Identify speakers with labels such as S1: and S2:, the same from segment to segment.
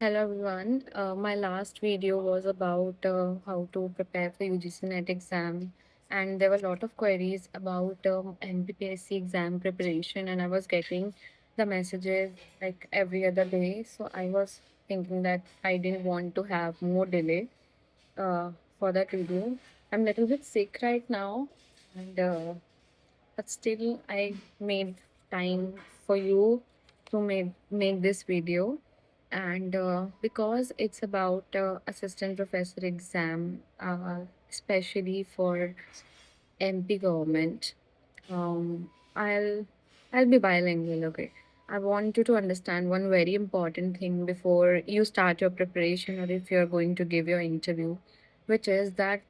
S1: Hello everyone. My last video was about how to prepare for UGC NET exam, and there were a lot of queries about NPPSC exam preparation, and I was getting the messages like every other day. So I was thinking that I didn't want to have more delay uh, for that video. I'm a little bit sick right now, and but still I made time for you to make this video. And because it's about assistant professor exam, especially for MP government, I'll be bilingual. Okay, I want you to understand one very important thing before you start your preparation, or if you're going to give your interview, which is that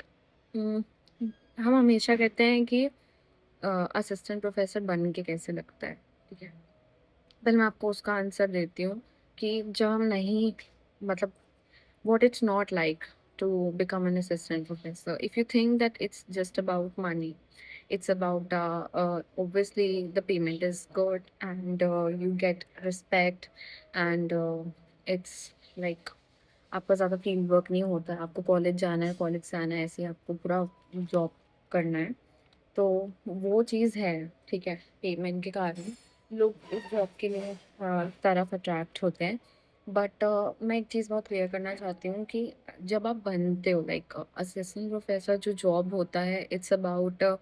S1: um, हम हमेशा कहते हैं कि assistant professor बन के कैसे लगता है, ठीक है? पहले मैं आपको उसका आंसर देती हूँ कि जब हम नहीं, मतलब what it's not like to become an assistant professor. If you think that it's just about money, it's about obviously the payment is good, and you get respect, and it's like आपका ज़्यादा field work नहीं होता है, आपको college जाना है, college से आना है, ऐसे ही आपको पूरा जॉब करना है। तो वो चीज़ है, ठीक है? पेमेंट के कारण लोग इस जॉब के लिए तरफ अट्रैक्ट होते हैं। बट मैं एक चीज़ बहुत क्लियर करना चाहती हूँ कि जब आप बनते हो, लाइक असिस्टेंट प्रोफेसर जो जॉब होता है, it's about a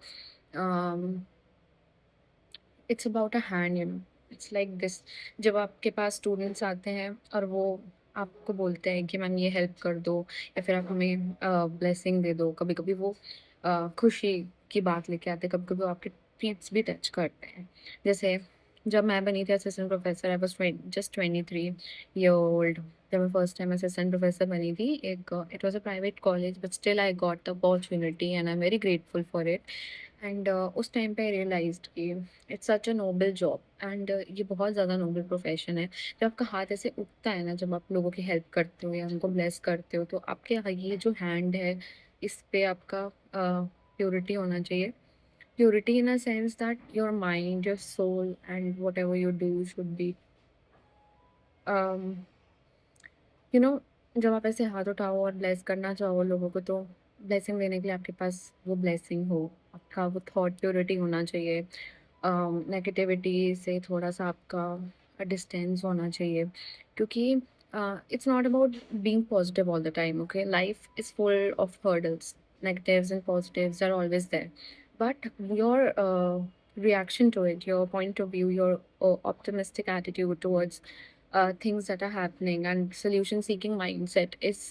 S1: hand, it's like this. जब आपके पास स्टूडेंट्स आते हैं और वो आपको बोलते हैं कि मैम ये हेल्प कर दो, या फिर आप हमें ब्लेसिंग दे दो, कभी कभी वो खुशी की बात लेके आते हैं, कभी कभी वो आपके फीट्स भी टच करते हैं। जैसे जब मैं बनी थी assistant professor, I was just 23 year old. जब मैं फर्स्ट टाइम असिस्टेंट प्रोफेसर बनी थी, एक it was a private college, but still I got the opportunity and I am very grateful for it. And उस टाइम पे आई realised कि it's such a Nobel job, and ये बहुत ज़्यादा noble profession है। जब आपका हाथ ऐसे उठता है ना, जब आप लोगों की हेल्प करते हो या उनको ब्लेस करते हो, तो आपके ये जो हैंड है, इस पे आपका प्योरिटी होना चाहिए। Purity in a sense that your mind, your soul, and whatever you do should be you know जब आप ऐसे हाथ उठाओ और ब्लेस करना चाहो लोगों को, तो ब्लेसिंग देने के लिए आपके पास वो ब्लेसिंग हो, आपका वो थॉट प्योरिटी होना चाहिए। नेगेटिविटी से थोड़ा सा आपका डिस्टेंस होना चाहिए, क्योंकि it's not about being positive all the time. Okay, life is full of hurdles, negatives and positives are always there, but your reaction to it, your point of view, your optimistic attitude towards things that are happening, and solution seeking mindset is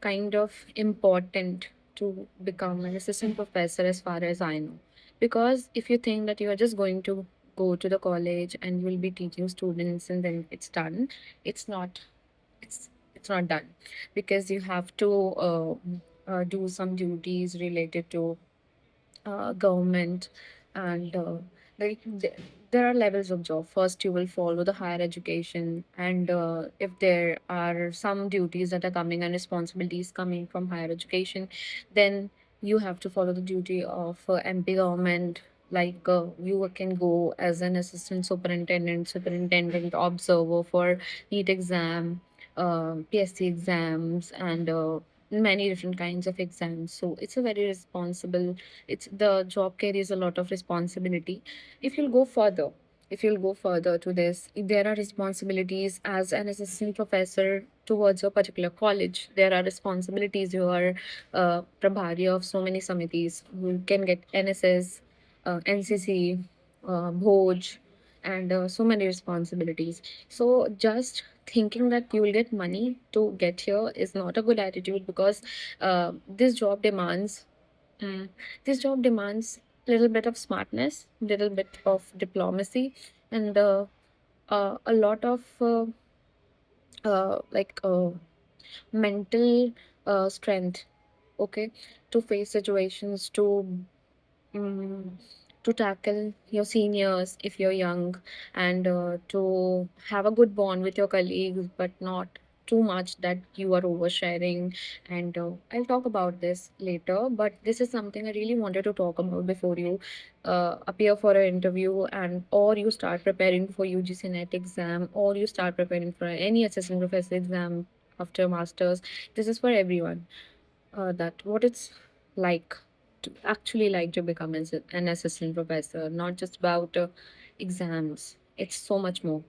S1: kind of important to become an assistant professor, as far as I know. Because if you think that you are just going to go to the college and you will be teaching students and then it's done, it's not. It's not done, because you have to do some duties related to government, and like there are levels of job. First you will follow the higher education, and if there are some duties that are coming and responsibilities coming from higher education, then you have to follow the duty of MP government. Like you can go as an assistant superintendent observer for NEET exam, PSC exams, and many different kinds of exams. So it's a very responsible, it's the job carries a lot of responsibility. If you'll go further, if you'll go further to this, there are responsibilities as an assistant professor towards a particular college. There are responsibilities. You are prabhari of so many samitis. You can get NSS, NCC, Bhoj, and so many responsibilities. So just thinking that you will get money to get here is not a good attitude, because this job demands, Mm. this job demands a little bit of smartness, little bit of diplomacy, and a lot of like mental strength. Okay, to face situations, mm, to tackle your seniors if you're young, and to have a good bond with your colleagues, but not too much that you are oversharing. And I'll talk about this later, but this is something I really wanted to talk about before you appear for an interview, and or you start preparing for UGC NET exam, or you start preparing for any assistant professor exam. after masters. This is for everyone. That what it's like to actually like to become an assistant professor, not just about exams. It's so much more.